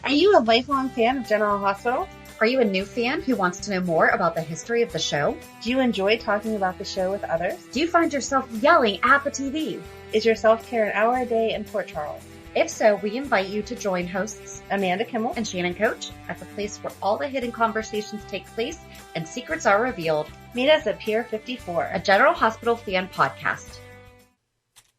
Are you a lifelong fan of General Hospital? Are you a new fan who wants to know more about the history of the show? Do you enjoy talking about the show with others? Do you find yourself yelling at the TV? Is your self-care an hour a day in Port Charles? If so, we invite you to join hosts Amanda Kimmel and Shannon Coach at the place where all the hidden conversations take place and secrets are revealed. Meet us at Pier 54, a General Hospital fan podcast.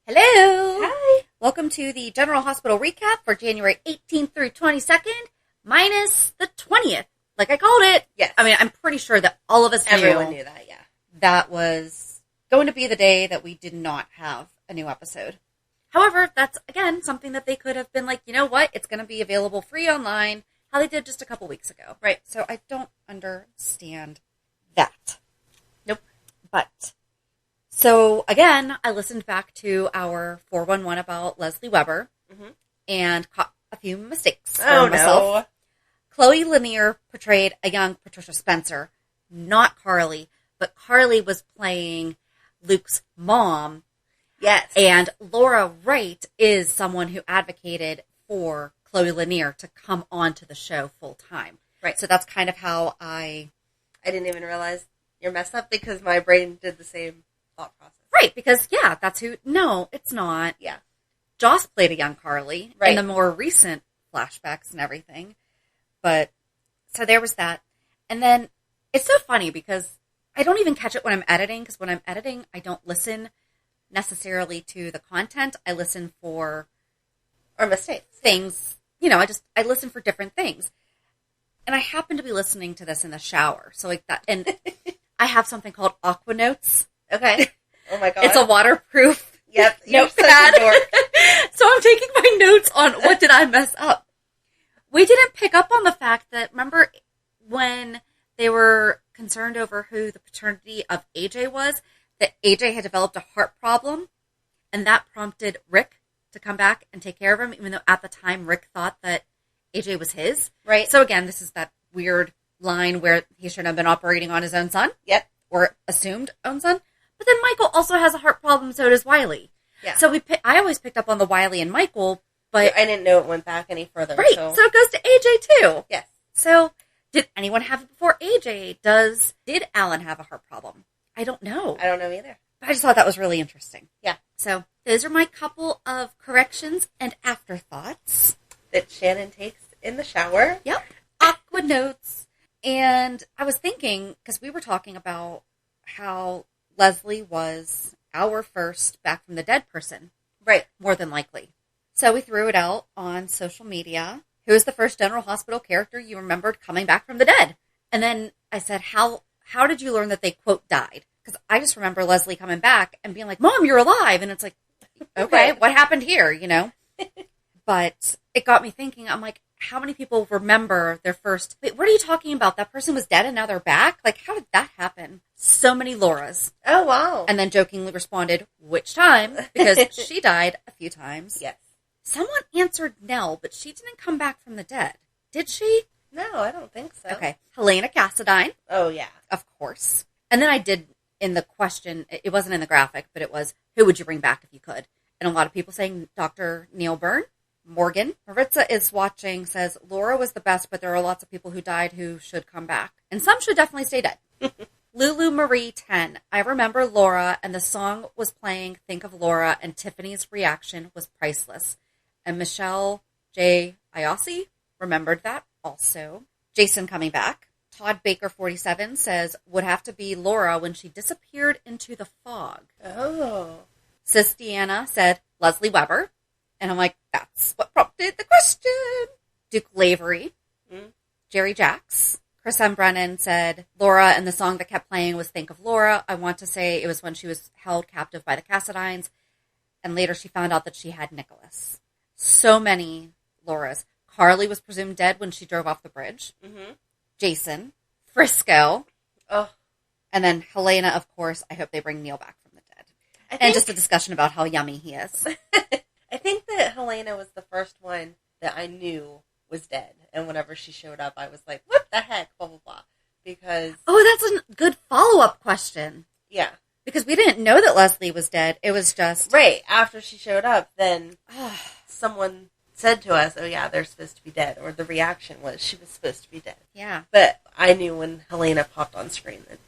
Hello! Hi! Welcome to the General Hospital recap for January 18th through 22nd, minus the 20th. Like I called it. Yes. I mean, I'm pretty sure that all of us Everyone knew that, yeah. That was going to be the day that we did not have a new episode. However, that's, again, something that they could have been like, you know what? It's going to be available free online, how they did just a couple weeks ago. Right. So I don't understand that. Nope. But, so again, I listened back to our 411 about Leslie Weber and caught a few mistakes for myself. No. Chloe Lanier portrayed a young Patricia Spencer, not Carly, but Carly was playing Luke's mom. Yes. And Laura Wright is someone who advocated for Chloe Lanier to come onto the show full time. Right. So that's kind of how I didn't even realize you're messed up because my brain did the same thought process. Right, because, yeah, that's who... No, it's not. Yeah. Joss played a young Carly right. in the more recent flashbacks and everything. But, so there was that. And then, it's so funny because I don't even catch it when I'm editing, because when I'm editing, I don't listen necessarily to the content. I listen for... Or mistakes. Things. You know, I listen for different things. And I happen to be listening to this in the shower. So, like that... And I have something called Aqua Notes. Okay. Oh my god. It's a waterproof Yep. notepad. So I'm taking my notes on what did I mess up. We didn't pick up on the fact that, remember when they were concerned over who the paternity of AJ was, that AJ had developed a heart problem, and that prompted Rick to come back and take care of him, even though at the time Rick thought that AJ was his. Right. So again, this is that weird line where he shouldn't have been operating on his own son. Yep. Or assumed own son. But then Michael also has a heart problem, so does Wiley. Yeah. So I always picked up on the Wiley and Michael, but... I didn't know it went back any further. Right, so it goes to AJ too. Yes. So, did anyone have it before AJ? Did Alan have a heart problem? I don't know. I don't know either. But I just thought that was really interesting. Yeah. So, those are my couple of corrections and afterthoughts. That Shannon takes in the shower. Yep. Aqua notes. And I was thinking, because we were talking about how Leslie was our first back from the dead person. Right. More than likely. So we threw it out on social media. Who is the first General Hospital character you remembered coming back from the dead? And then I said, how did you learn that they, quote, died? Because I just remember Leslie coming back and being like, Mom, you're alive. And it's like, okay, right. What happened here, you know? But it got me thinking, I'm like, how many people remember their first... Wait, what are you talking about? That person was dead and now they're back? Like, how did that happen? So many Lauras. Oh, wow. And then jokingly responded, which time? Because she died a few times. Yes. Someone answered Nell, but she didn't come back from the dead. Did she? No, I don't think so. Okay. Helena Cassadine. Oh, yeah. Of course. And then I did, in the question, it wasn't in the graphic, but it was, who would you bring back if you could? And a lot of people saying Dr. Neil Byrne. Morgan. Maritza is watching, says, Laura was the best, but there are lots of people who died who should come back. And some should definitely stay dead. Lulu Marie 10. I remember Laura, and the song was playing Think of Laura, and Tiffany's reaction was priceless. And Michelle J. Iossi remembered that also. Jason coming back. Todd Baker 47 says, would have to be Laura when she disappeared into the fog. Oh. Sis Deanna said, Leslie Weber. And I'm like, that's what prompted the question. Duke Lavery. Jerry Jacks. Chris M. Brennan said, Laura, and the song that kept playing was Think of Laura. I want to say it was when she was held captive by the Cassadines. And later she found out that she had Nicholas. So many Lauras. Carly was presumed dead when she drove off the bridge. Jason. Frisco. Oh. And then Helena, of course. I hope they bring Neil back from the dead. And just a discussion about how yummy he is. I think that Helena was the first one that I knew was dead. And whenever she showed up, I was like, what the heck? Blah, blah, blah. Because... Oh, that's a good follow-up question. Yeah. Because we didn't know that Leslie was dead. It was just... Right. After she showed up, then someone said to us, oh yeah, they're supposed to be dead, or the reaction was she was supposed to be dead. Yeah. But I knew when Helena popped on screen that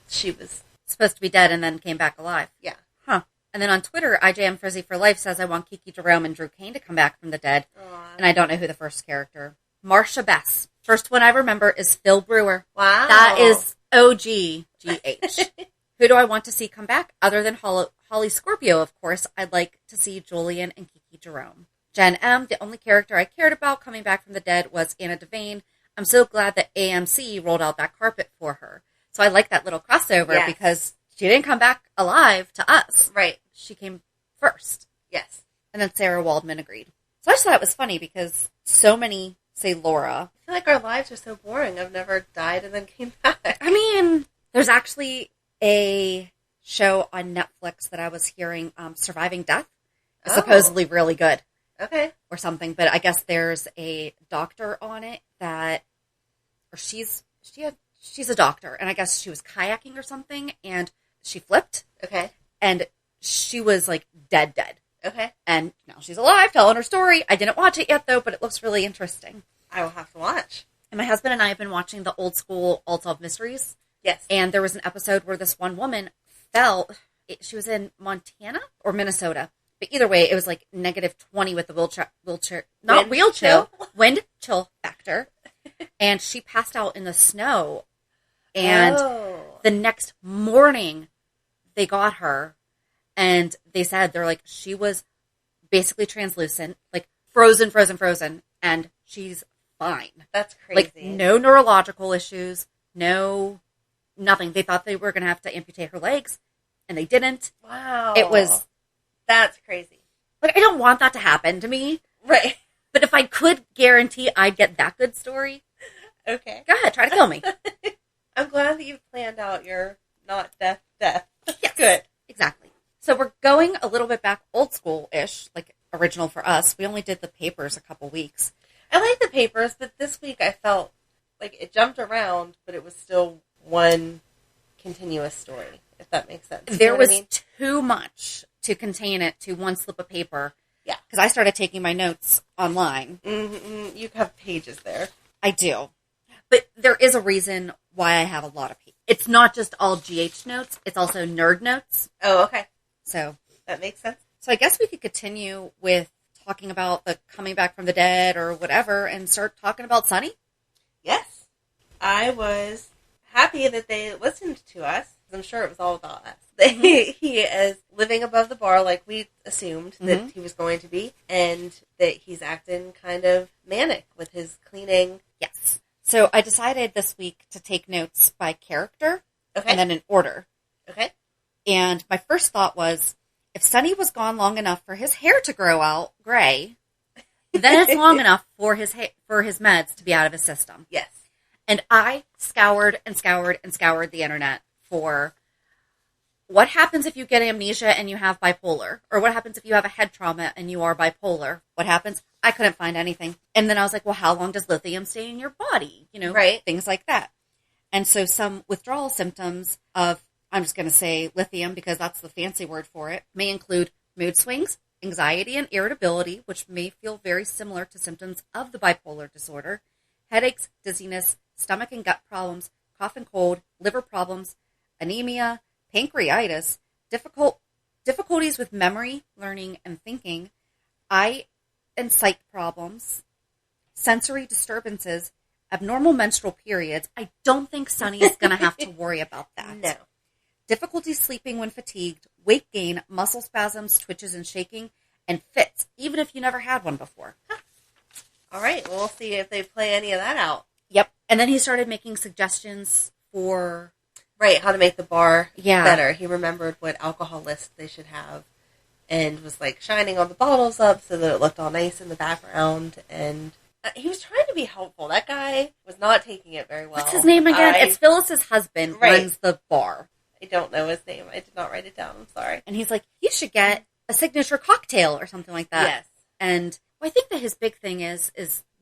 she was Supposed to be dead and then came back alive. Yeah. Huh. And then on Twitter, IJM Frizzy for Life says, I want Kiki Jerome and Drew Kane to come back from the dead. Aww. And I don't know who the first character. Marcia Bess. First one I remember is Phil Brewer. Wow. That is OG GH. Who do I want to see come back? Other than Holly Scorpio, of course, I'd like to see Julian and Kiki Jerome. Jen M., the only character I cared about coming back from the dead was Anna Devane. I'm so glad that AMC rolled out that carpet for her. So I like that little crossover because she didn't come back alive to us. Right. She came first. Yes. And then Sarah Waldman agreed. So I just thought it was funny because so many say Laura. I feel like our lives are so boring. I've never died and then came back. I mean, there's actually a show on Netflix that I was hearing, Surviving Death. It's supposedly really good. Okay. Or something, but I guess there's a doctor on it that, or she's a doctor, and I guess she was kayaking or something, and she flipped. Okay. And she was like dead. Okay. And now she's alive, telling her story. I didn't watch it yet though, but it looks really interesting. I will have to watch. And my husband and I have been watching the old school Unsolved Mysteries. Yes. And there was an episode where this one woman fell. She was in Montana or Minnesota. But either way, it was like -20 with the wind chill factor. And she passed out in the snow. And the next morning, they got her. And they said, they're like, she was basically translucent, like frozen. And she's fine. That's crazy. Like no neurological issues, no nothing. They thought they were going to have to amputate her legs. And they didn't. Wow. That's crazy. Like, I don't want that to happen to me. Right. But if I could guarantee I'd get that good story. Okay. Go ahead, try to kill me. I'm glad that you've planned out your not death. Yes. Good. Exactly. So we're going a little bit back old school-ish, like original for us. We only did the papers a couple weeks. I like the papers, but this week I felt like it jumped around, but it was still one continuous story, if that makes sense. There was too much to contain it to one slip of paper. Yeah. Because I started taking my notes online. Mm-hmm. You have pages there. I do. But there is a reason why I have a lot of pages. It's not just all GH notes. It's also nerd notes. Oh, okay. So that makes sense. So I guess we could continue with talking about the coming back from the dead or whatever and start talking about Sonny. Yes. I was happy that they listened to us. I'm sure it was all about us. Mm-hmm. He is living above the bar like we assumed that he was going to be, and that he's acting kind of manic with his cleaning. Yes. So I decided this week to take notes by character and then in order. Okay. And my first thought was, if Sonny was gone long enough for his hair to grow out gray, then it's long enough for his meds to be out of his system. Yes. And I scoured the internet for what happens if you get amnesia and you have bipolar, or what happens if you have a head trauma and you are bipolar. What happens? I couldn't find anything. And then I was like, well, how long does lithium stay in your body? You know, right. Things like that. And so some withdrawal symptoms of, I'm just going to say lithium because that's the fancy word for it, may include mood swings, anxiety and irritability, which may feel very similar to symptoms of the bipolar disorder, headaches, dizziness, stomach and gut problems, cough and cold, liver problems, anemia, pancreatitis, difficulties with memory, learning, and thinking, eye and sight problems, sensory disturbances, abnormal menstrual periods. I don't think Sonny is going to have to worry about that. No. Difficulty sleeping when fatigued, weight gain, muscle spasms, twitches and shaking, and fits, even if you never had one before. Huh. All right. Well, we'll see if they play any of that out. Yep. And then he started making suggestions for... Right, how to make the bar Yeah. better. He remembered what alcohol list they should have and was like shining all the bottles up so that it looked all nice in the background. And he was trying to be helpful. That guy was not taking it very well. What's his name again? It's Phyllis's husband runs the bar. I don't know his name. I did not write it down. I'm sorry. And he's like, you should get a signature cocktail or something like that. Yes. And I think that his big thing is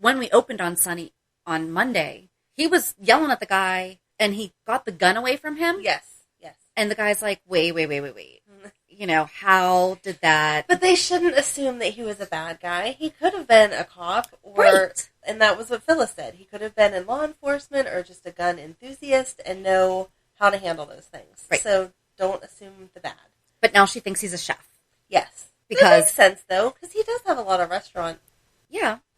when we opened on Sonny on Monday, he was yelling at the guy and he got the gun away from him. Yes. And the guy's like, wait. Mm-hmm. how did that... But they shouldn't assume that he was a bad guy. He could have been a cop, Right. And that was what Phyllis said. He could have been in law enforcement or just a gun enthusiast and know how to handle those things. Right. So don't assume the bad. But now she thinks he's a chef. Yes. Because... That makes sense, though, because he does have a lot of restaurant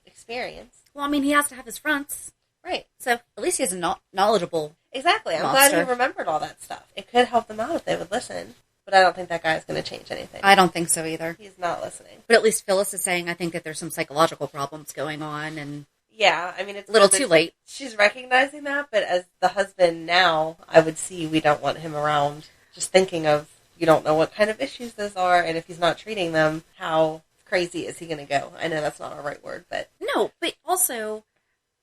experience. Well, I mean, he has to have his fronts. Right. So at least he has a knowledgeable Exactly. I'm monster. glad he remembered all that stuff. It could help them out if they would listen. But I don't think that guy's going to change anything. I don't think so either. He's not listening. But at least Phyllis is saying, I think that there's some psychological problems going on, and... Yeah, I mean, it's a little too late. She's recognizing that, but as the husband now, I would see we don't want him around. Just thinking of, you don't know what kind of issues those are, and if he's not treating them, how crazy is he going to go? I know that's not a right word, but... No, but also,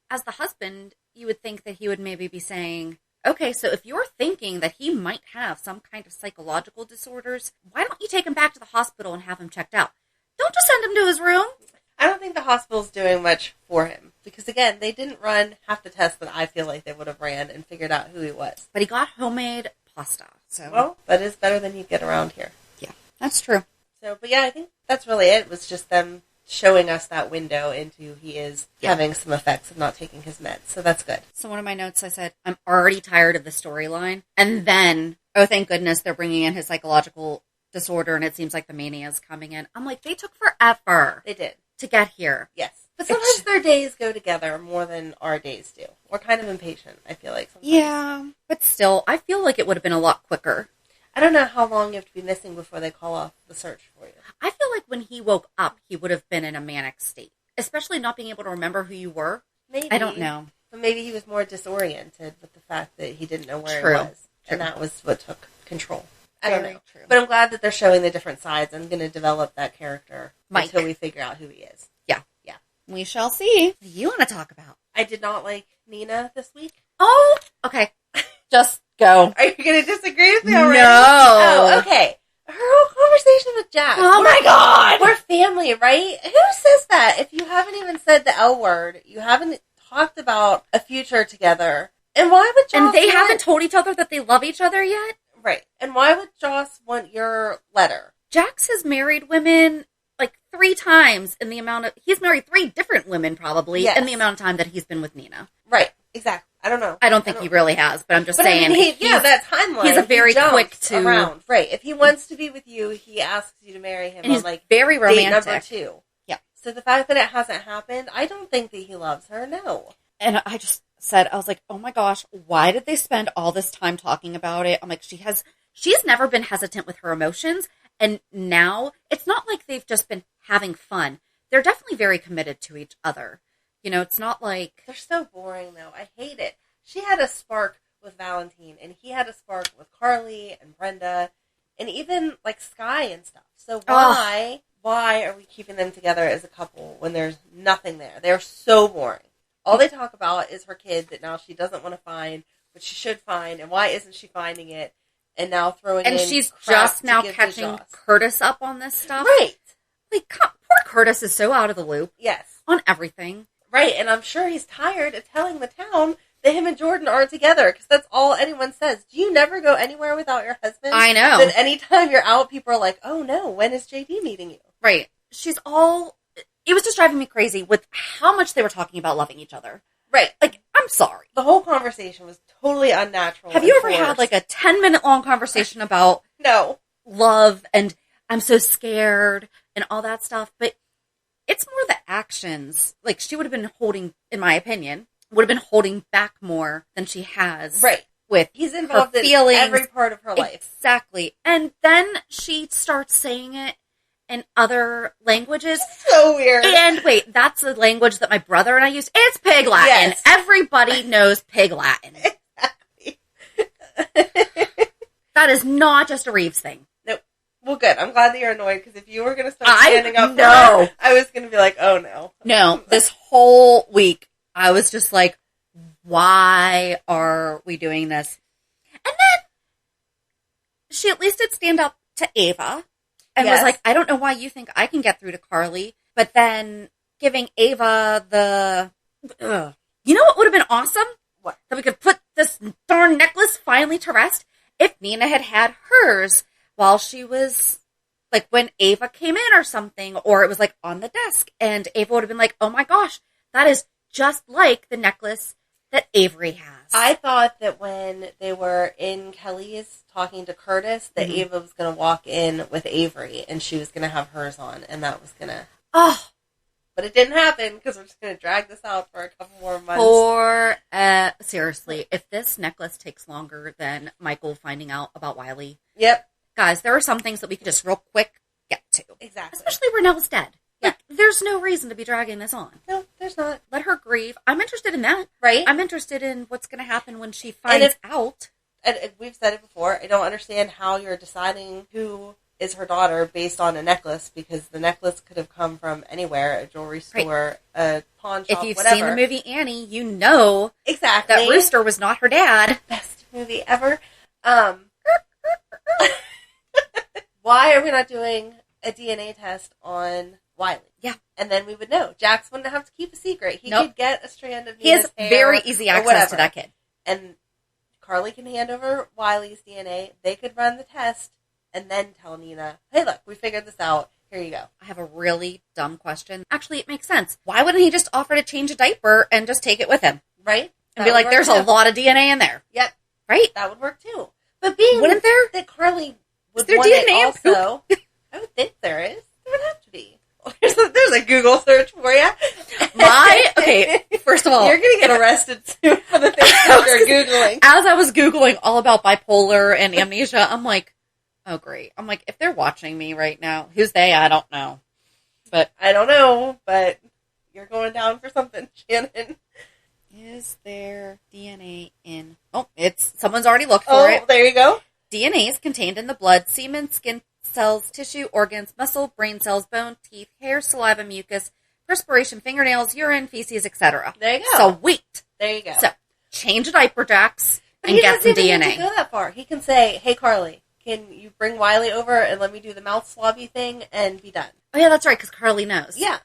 as the husband, you would think that he would maybe be saying, okay, so if you're thinking that he might have some kind of psychological disorders, why don't you take him back to the hospital and have him checked out? Don't just send him to his room. I don't think the hospital's doing much for him. Because, again, they didn't run half the tests that I feel like they would have ran and figured out who he was. But he got homemade pasta. So well, that is better than you get around here. Yeah, that's true. So, but yeah, I think that's really it. It was just them showing us that window into he is having some effects of not taking his meds. So that's good. So one of my notes, I said, I'm already tired of the storyline. And then, oh, thank goodness they're bringing in his psychological disorder and it seems like the mania is coming in. I'm like, they took forever. They did. To get here. Yes. But sometimes their days go together more than our days do. We're kind of impatient, I feel like. Sometimes. Yeah. But still, I feel like it would have been a lot quicker. I don't know how long you have to be missing before they call off the search for you. I feel like when he woke up, he would have been in a manic state. Especially not being able to remember who you were. Maybe. I don't know. But maybe he was more disoriented with the fact that he didn't know where he was. True. And that was what took control. I don't know. True. But I'm glad that they're showing the different sides. I'm going to develop that character Mike. until we figure out who he is. Yeah. Yeah. We shall see. What do you want to talk about? I did not like Nina this week. Oh, okay. Just go. Are you going to disagree with me already? No. Oh, okay. Her whole conversation with Jack. Oh my God. We're family, right? Who says that? If you haven't even said the L word, you haven't talked about a future together. And why would Joss And they haven't told each other that they love each other yet? Right. And why would Joss want your letter? Jax has married women like 3 times in the amount of... He's married 3 different women probably in the amount of time that he's been with Nina. Right. Exactly. I don't know. I don't think he really has, but I'm just saying. I mean, that timeline. He's a very quick to... around. Right. If he wants to be with you, he asks you to marry him and on he's like very romantic. date number 2. Yeah. So the fact that it hasn't happened, I don't think that he loves her. No. And I just said, I was like, oh my gosh, why did they spend all this time talking about it? I'm like, she's never been hesitant with her emotions. And now it's not like they've just been having fun. They're definitely very committed to each other. You know, it's not like... They're so boring, though. I hate it. She had a spark with Valentine, and he had a spark with Carly and Brenda, and even, like, Sky and stuff. So why are we keeping them together as a couple when there's nothing there? They're so boring. All they talk about is her kid that now she doesn't want to find, but she should find, and why isn't she finding it? And now throwing in... And she's just now catching Curtis up on this stuff. Right. Like, poor Curtis is so out of the loop. Yes. On everything. Right, and I'm sure he's tired of telling the town that him and Jordan aren't together, because that's all anyone says. Do you never go anywhere without your husband? I know. Then anytime you're out, people are like, oh no, when is JD meeting you? Right. She's all... It was just driving me crazy with how much they were talking about loving each other. Right. Like, I'm sorry. The whole conversation was totally unnatural. Have you ever had, like, a 10-minute long conversation about... No. Love and I'm so scared and all that stuff? But it's more the actions. Like, she would have been holding, in my opinion, would have been holding back more than she has. Right. With He's involved her in feelings. every part of her life. Exactly. And then she starts saying it in other languages. So weird. And wait, that's the language that my brother and I use. It's Pig Latin. Yes. Everybody knows Pig Latin. Exactly. That is not just a Reeves thing. Nope. Well, good. I'm glad that you're annoyed, because if you were going to start standing up for her, I was going to be like, oh no. No, this whole week, I was just like, why are we doing this? And then she at least did stand up to Ava and was like, I don't know why you think I can get through to Carly, but then giving Ava the... You know what would have been awesome? What? That we could put this darn necklace finally to rest if Nina had had hers while she was, like, when Ava came in or something, or it was, like, on the desk, and Ava would have been like, oh my gosh, that is just like the necklace that Avery has. I thought that when they were in Kelly's talking to Curtis, that Ava was going to walk in with Avery, and she was going to have hers on, and that was going to... Oh. But it didn't happen, because we're just going to drag this out for a couple more months. Seriously, if this necklace takes longer than Michael finding out about Wiley... Yep. Guys, there are some things that we could just real quick get to. Exactly. Especially where Nell's dead. Yeah. Like, there's no reason to be dragging this on. No, there's not. Let her grieve. I'm interested in that. Right. I'm interested in what's going to happen when she finds out. And we've said it before, I don't understand how you're deciding who is her daughter based on a necklace, because the necklace could have come from anywhere, a jewelry store, a pawn shop, if you've whatever. seen the movie Annie, you know exactly that Rooster was not her dad. Best movie ever. Why are we not doing a DNA test on Wiley? Yeah. And then we would know. Jax wouldn't have to keep a secret. He could get a strand of Nina's He has hair very easy access to that kid. And Carly can hand over Wiley's DNA. They could run the test and then tell Nina, hey, look, we figured this out. Here you go. I have a really dumb question. Actually, it makes sense. Why wouldn't he just offer to change a diaper and just take it with him? Right? And be like, there's a lot of DNA in there. Yep. Right? That would work too. But being wouldn't there? That Carly would Is there want DNA it also. I would think there is. There would have to be. There's a Google search for you. Okay, first of all, you're going to get arrested soon for the things that you're Googling. As I was Googling all about bipolar and amnesia, I'm like, oh great. I'm like, if they're watching me right now, who's they? I don't know. But I don't know, but you're going down for something, Shannon. Is there DNA in... Oh, someone's already looked for it. Oh, there you go. DNA is contained in the blood, semen, skin cells, tissue, organs, muscle, brain cells, bone, teeth, hair, saliva, mucus, perspiration, fingernails, urine, feces, etc. There you go. So wait. There you go. So change a diaper, Jax, and he get some doesn't even DNA. need to go that far. He can say, hey, Carly, can you bring Wiley over and let me do the mouth swabby thing and be done? Oh, yeah, that's right, because Carly knows. Yeah.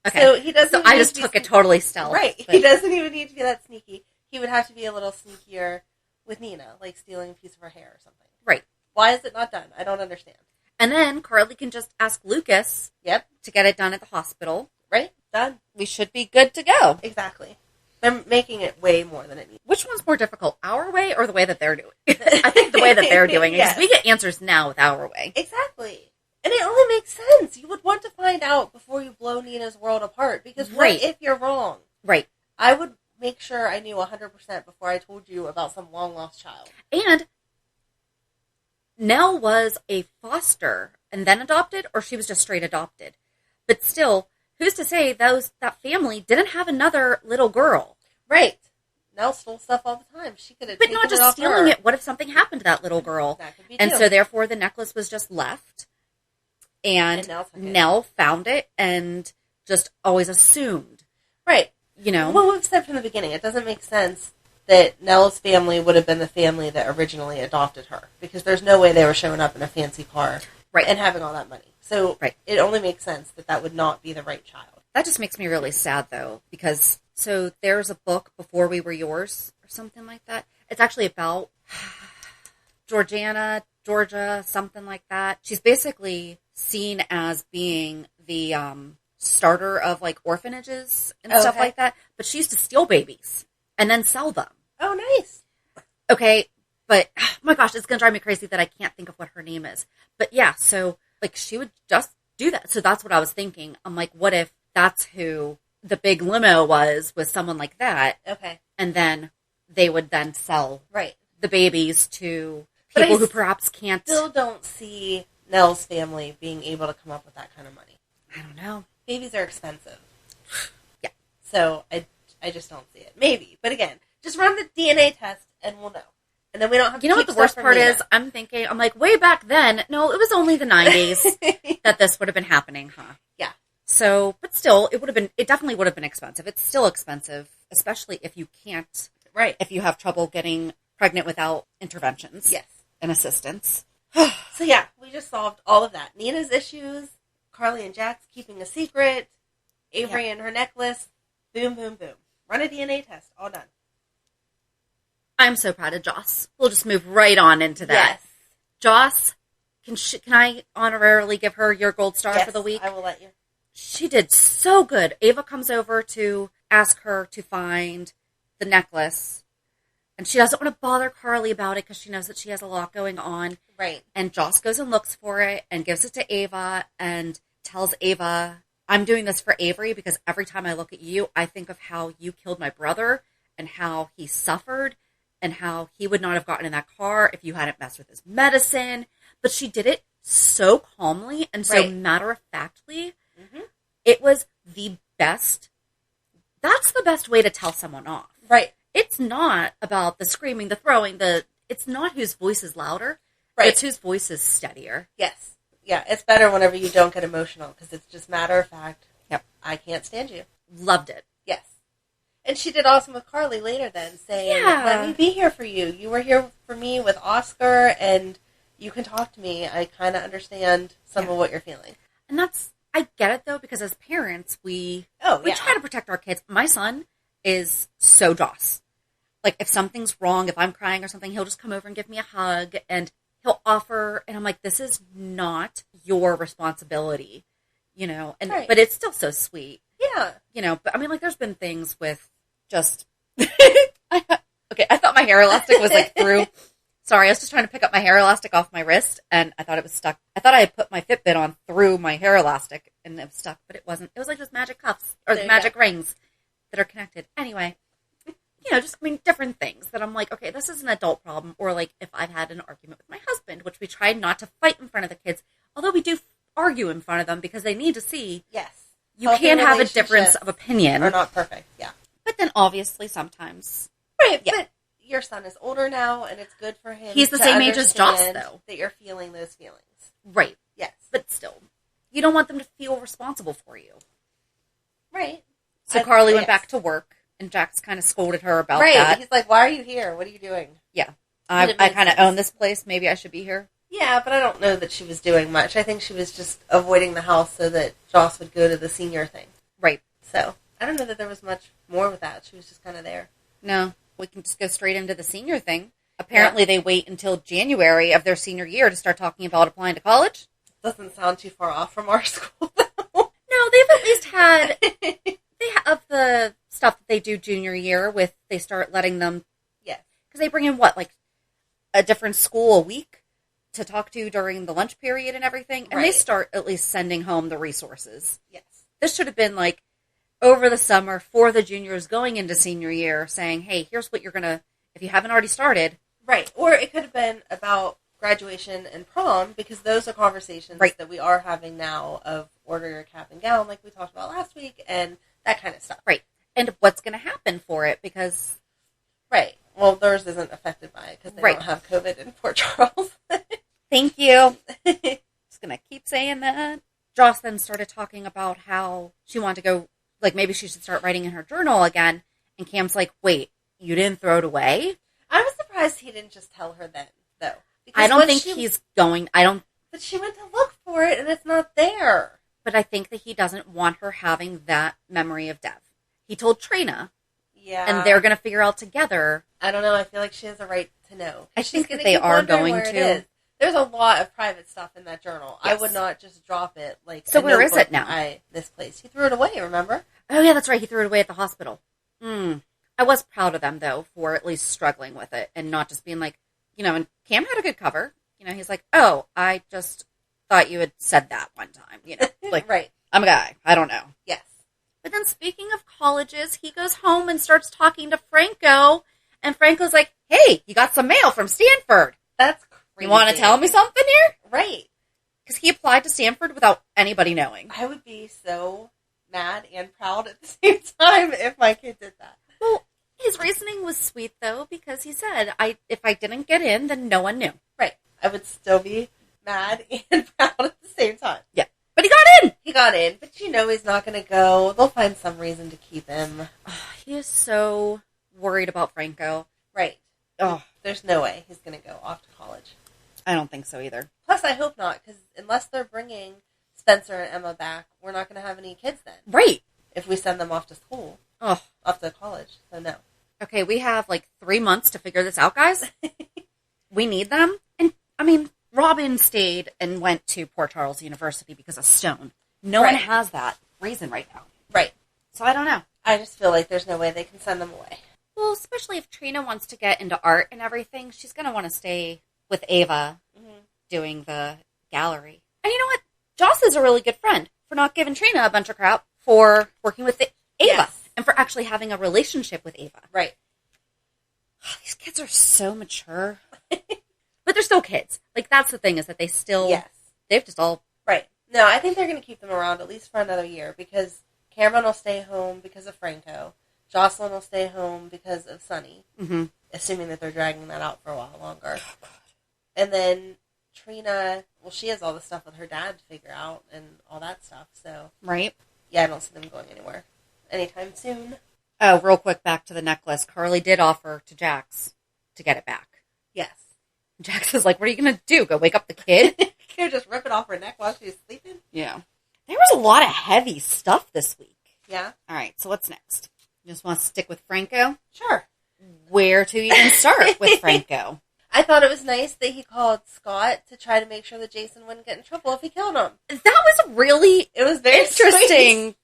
Okay. So he doesn't. So I just took it totally stealth. Right. But... He doesn't even need to be that sneaky. He would have to be a little sneakier with Nina, like stealing a piece of her hair or something. Right. Why is it not done? I don't understand. And then Carly can just ask Lucas to get it done at the hospital. Right? Done. We should be good to go. Exactly. They're making it way more than it needs. Which one's more difficult, our way or the way that they're doing it? I think the way that they're doing it. Because we get answers now with our way. Exactly. And it only makes sense. You would want to find out before you blow Nina's world apart. Because what if you're wrong? Right. I would make sure I knew 100% before I told you about some long-lost child. And Nell was a foster and then adopted, or she was just straight adopted. But still, who's to say that family didn't have another little girl? Right. Nell stole stuff all the time. She could have But taken not it just off stealing her. it. What if something happened to that little girl? That could be And too. so therefore the necklace was just left. And Nell found it and just always assumed. Right. You know? Well, we've said from the beginning, it doesn't make sense that Nell's family would have been the family that originally adopted her. Because there's no way they were showing up in a fancy car and having all that money. So it only makes sense that that would not be the right child. That just makes me really sad, though, because so there's a book, Before We Were Yours, or something like that. It's actually about Georgia, something like that. She's basically seen as being the starter of, like, orphanages and stuff like that. But she used to steal babies and then sell them. Oh, nice. Okay, but, oh my gosh, it's going to drive me crazy that I can't think of what her name is. But, yeah, so, like, she would just do that. So that's what I was thinking. I'm like, what if that's who the big limo was someone like that? Okay. And then they would then sell the babies to people who perhaps can't. I still don't see Nell's family being able to come up with that kind of money. I don't know. Babies are expensive. Yeah. So I just don't see it. Maybe. But again, just run the DNA test and we'll know. And then we don't have to You know what the worst part is? I'm like, way back then, no, it was only the 90s that this would have been happening, huh? Yeah. So, but still, it definitely would have been expensive. It's still expensive, especially if you can't, if you have trouble getting pregnant without interventions. Yes. And assistance. So yeah, we just solved all of that. Nina's issues, Carly and Jax keeping a secret, Avery and her necklace, boom, boom, boom. Run a DNA test, all done. I'm so proud of Joss. We'll just move right on into that. Yes. Joss Can I honorarily give her your gold star for the week? I will let you. She did so good. Ava comes over to ask her to find the necklace. And she doesn't want to bother Carly about it because she knows that she has a lot going on. Right. And Joss goes and looks for it and gives it to Ava and tells Ava, I'm doing this for Avery because every time I look at you, I think of how you killed my brother and how he suffered and how he would not have gotten in that car if you hadn't messed with his medicine. But she did it so calmly and so matter-of-factly. Mm-hmm. It was the best. That's the best way to tell someone off. Right. It's not about the screaming, the throwing, it's not whose voice is louder. Right. It's whose voice is steadier. Yes. Yeah, it's better whenever you don't get emotional because it's just matter of fact. Yep. I can't stand you. Loved it. Yes. And she did awesome with Carly later then, saying, let me be here for you. You were here for me with Oscar, and you can talk to me. I kind of understand some of what you're feeling. And I get it, though, because as parents, we try to protect our kids. My son is so Joss. Like, if something's wrong, if I'm crying or something, he'll just come over and give me a hug, and he'll offer, and I'm like, this is not your responsibility, but it's still so sweet. Yeah. But I mean, like, there's been things with just, I thought my hair elastic was, like, through. Sorry, I was just trying to pick up my hair elastic off my wrist, and I thought it was stuck. I thought I had put my Fitbit on through my hair elastic, and it was stuck, but it wasn't. It was like just magic cuffs, or the magic rings that are connected. Anyway, different things that I'm like, okay, this is an adult problem. Or like if I've had an argument with my husband, which we try not to fight in front of the kids, although we do argue in front of them because they need to see. Yes. You can have a difference of opinion. Are not perfect, yeah. But then obviously sometimes. Right, but your son is older now, and it's good for him. He's the same age as Joss, though. That you're feeling those feelings. Right. Yes. But still, you don't want them to feel responsible for you. Right. So Carly went back to work, and Jax kind of scolded her about that. Right. He's like, why are you here? What are you doing? Yeah. I kind of own this place. Maybe I should be here. Yeah, but I don't know that she was doing much. I think she was just avoiding the house so that Joss would go to the senior thing. Right. So, I don't know that there was much more with that. She was just kind of there. No. We can just go straight into the senior thing. Apparently they wait until January of their senior year to start talking about applying to college. Doesn't sound too far off from our school, though. No, they've at least had... they have the stuff that they do junior year with... They start letting them... Yes. Because they bring in, a different school a week to talk to during the lunch period and everything. And they start at least sending home the resources. Yes. This should have been, over the summer for the juniors going into senior year saying, hey, here's what you're going to... If you haven't already started... Right. Or it could have been about graduation and prom, because those are conversations that we are having now of order your cap and gown, like we talked about last week, and that kind of stuff. Right. And what's going to happen for it, because... Right. Well, theirs isn't affected by it, because they don't have COVID in Port Charles. Thank you. Just going to keep saying that. Joss then started talking about how she wanted to go, maybe she should start writing in her journal again, and Cam's like, wait, you didn't throw it away? I was surprised he didn't just tell her then, though. I don't think he's going... But she went to look for it, and it's not there. But I think that he doesn't want her having that memory of death. He told Trina. Yeah. And they're going to figure out together. I don't know. I feel like she has a right to know. I think that they are going to. There's a lot of private stuff in that journal. Yes. I would not just drop it So where is it now? I misplaced. He threw it away, remember? Oh, yeah, that's right. He threw it away at the hospital. I was proud of them, though, for at least struggling with it and not just being like, and Cam had a good cover. He's like, oh, I just thought you had said that one time. Right. I'm a guy. I don't know. Yes. But then speaking of colleges, he goes home and starts talking to Franco. And Franco's like, hey, you got some mail from Stanford. That's crazy. You want to tell me something here? Right. Because he applied to Stanford without anybody knowing. I would be so mad and proud at the same time if my kid did that. Well, his reasoning was sweet, though, because he said, if I didn't get in, then no one knew. Right. I would still be mad and proud at the same time. Yeah. But he got in! He got in, but he's not going to go. They'll find some reason to keep him. He is so worried about Franco. Right. Oh. There's no way he's going to go off to college. I don't think so either. Plus, I hope not, because unless they're bringing Spencer and Emma back, we're not going to have any kids then. Right. If we send them off to school. Oh. Off to college. So, no. Okay, we have 3 months to figure this out, guys. We need them. And, Ron Robin stayed and went to Port Charles University because of Stone. No Right. one has that reason right now. Right. So I don't know. I just feel like there's no way they can send them away. Well, especially if Trina wants to get into art and everything, she's going to want to stay with Ava doing the gallery. And you know what? Joss is a really good friend for not giving Trina a bunch of crap for working with Ava and for actually having a relationship with Ava. Right. These kids are so mature. But they're still kids. Like, that's the thing, is that they still... Yes. They've just all... Right. No, I think they're going to keep them around at least for another year, because Cameron will stay home because of Franco. Jocelyn will stay home because of Sonny. Mm-hmm. Assuming that they're dragging that out for a while longer. And then Trina, well, she has all the stuff with her dad to figure out and all that stuff. So, Right. yeah, I don't see them going anywhere anytime soon. Oh, real quick, back to the necklace. Carly did offer to Jax to get it back. Yes. Jax is like, what are you going to do? Go wake up the kid? Can you just rip it off her neck while she's sleeping? Yeah. There was a lot of heavy stuff this week. Yeah. All right, so what's next? You just want to stick with Franco? Sure. Where to even start with Franco? I thought it was nice that he called Scott to try to make sure that Jason wouldn't get in trouble if he killed him. That was really It was very interesting. Sweet.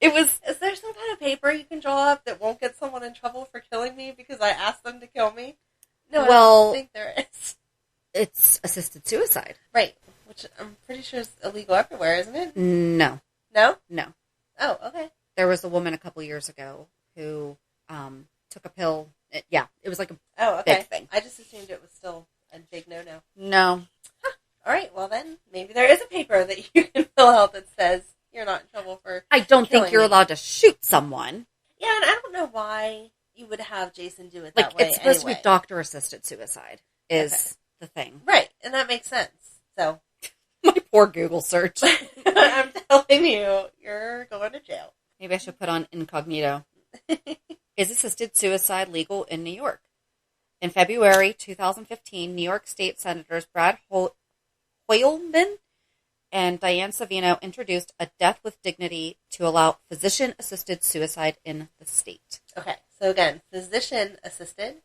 It was... Is there some kind of paper you can draw up that won't get someone in trouble for killing me because I asked them to kill me? No, Well, I don't think there is. It's assisted suicide. Right. Which I'm pretty sure is illegal everywhere, isn't it? No. No? No. Oh, okay. There was a woman a couple years ago who took a pill. Yeah, it was like a okay. big thing. I just assumed it was still a big no-no. No. Huh. All right, well then, maybe there is a paper that you can fill out that says you're not in trouble for I don't think killing you're me. allowed to shoot someone. Yeah, and I don't know why you would have Jason do it Like, that way it's supposed to anyway. be doctor-assisted suicide is the thing. Right, and that makes sense. So, My poor Google search. I'm telling you, you're going to jail. Maybe I should put on incognito. Is assisted suicide legal in New York? In February 2015, New York State Senators Brad Hoylman and Diane Savino introduced a death with dignity to allow physician-assisted suicide in the state. Okay, so again, physician-assisted,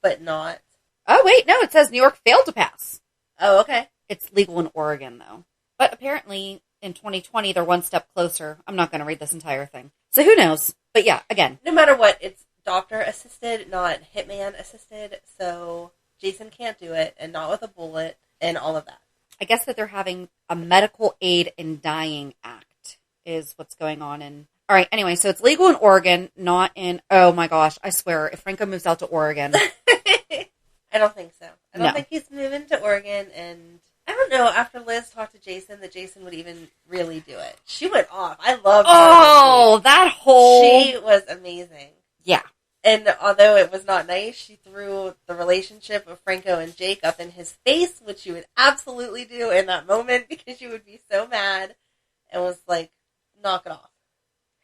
but not... Oh, wait, no, it says New York failed to pass. Oh, okay. It's legal in Oregon, though. But apparently, in 2020, they're one step closer. I'm not going to read this entire thing. So who knows? But yeah, again. No matter what, it's doctor-assisted, not hitman-assisted, so Jason can't do it, and not with a bullet, and all of that. I guess that they're having a medical aid in dying act is what's going on in... All right, anyway, so it's legal in Oregon, not in... Oh my gosh, I swear, if Franco moves out to Oregon... I don't think so. I don't No. think he's moving to Oregon, and I don't know, after Liz talked to Jason, that Jason would even really do it. She went off. I loved her. Oh, that whole... She was amazing. Yeah. And although it was not nice, she threw the relationship of Franco and Jake up in his face, which you would absolutely do in that moment because you would be so mad, and was like, knock it off.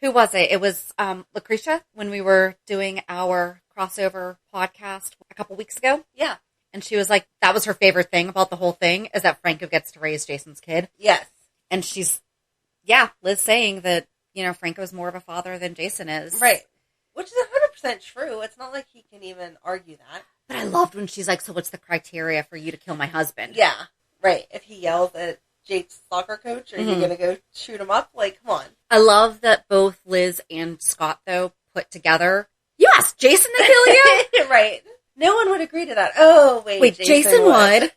Who was it? It was Lucretia when we were doing our crossover podcast a couple weeks ago. Yeah. And she was like, that was her favorite thing about the whole thing, is that Franco gets to raise Jason's kid. Yes. And she's, yeah, Liz saying that, you know, Franco's more of a father than Jason is. Right. Which is 100% true. It's not like he can even argue that. But I loved when she's like, so what's the criteria for you to kill my husband? Yeah. Right. If he yells at Jake's soccer coach, are you going to go shoot him up? Like, come on. I love that both Liz and Scott, though, put together, you asked Jason to kill you? Right. No one would agree to that. Oh, wait. Jason would.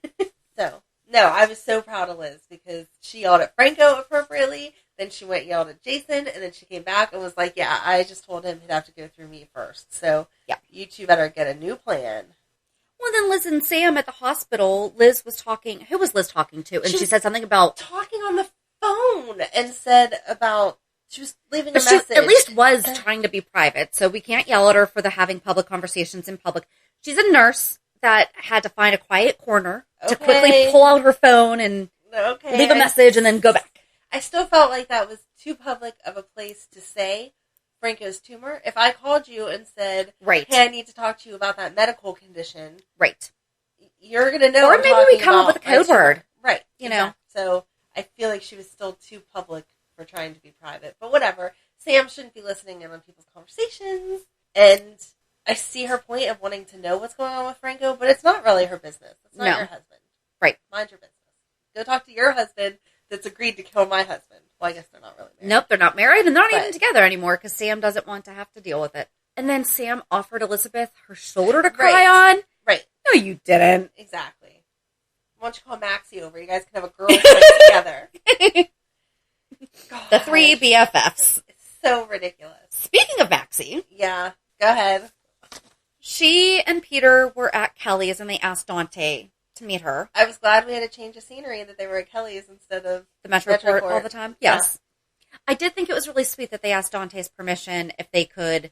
So, no, I was so proud of Liz because she yelled at Franco appropriately, then she went and yelled at Jason, and then she came back and was like, yeah, I just told him he'd have to go through me first. So, yeah, you two better get a new plan. Well, then Liz and Sam at the hospital, Liz was talking, who was Liz talking to? And she said something about... Talking on the phone and said about... She was leaving a But she message. at least was trying to be private, so we can't yell at her for the having public conversations in public. She's a nurse that had to find a quiet corner to quickly pull out her phone and leave a message and then go back. I still felt like that was too public of a place to say Franco's tumor. If I called you and said, right, hey, I need to talk to you about that medical condition. Right. You're going to know. Or maybe we come up with a code word. Right. You know. So I feel like she was still too public for trying to be private. But whatever. Sam shouldn't be listening in on people's conversations. And I see her point of wanting to know what's going on with Franco, but it's not really her business. It's not your husband. Right. Mind your business. Go talk to your husband that's agreed to kill my husband. Well, I guess they're not really married. Nope, they're not married, and they're not even together anymore because Sam doesn't want to have to deal with it. And then Sam offered Elizabeth her shoulder to cry on. Right. No, you didn't. Exactly. Why don't you call Maxie over? You guys can have a girls' night together. The 3 BFFs. It's so ridiculous. Speaking of Maxie. Yeah, go ahead. She and Peter were at Kelly's and they asked Dante to meet her. I was glad we had a change of scenery that they were at Kelly's instead of the Metroport all the time. Yes. Yeah. I did think it was really sweet that they asked Dante's permission if they could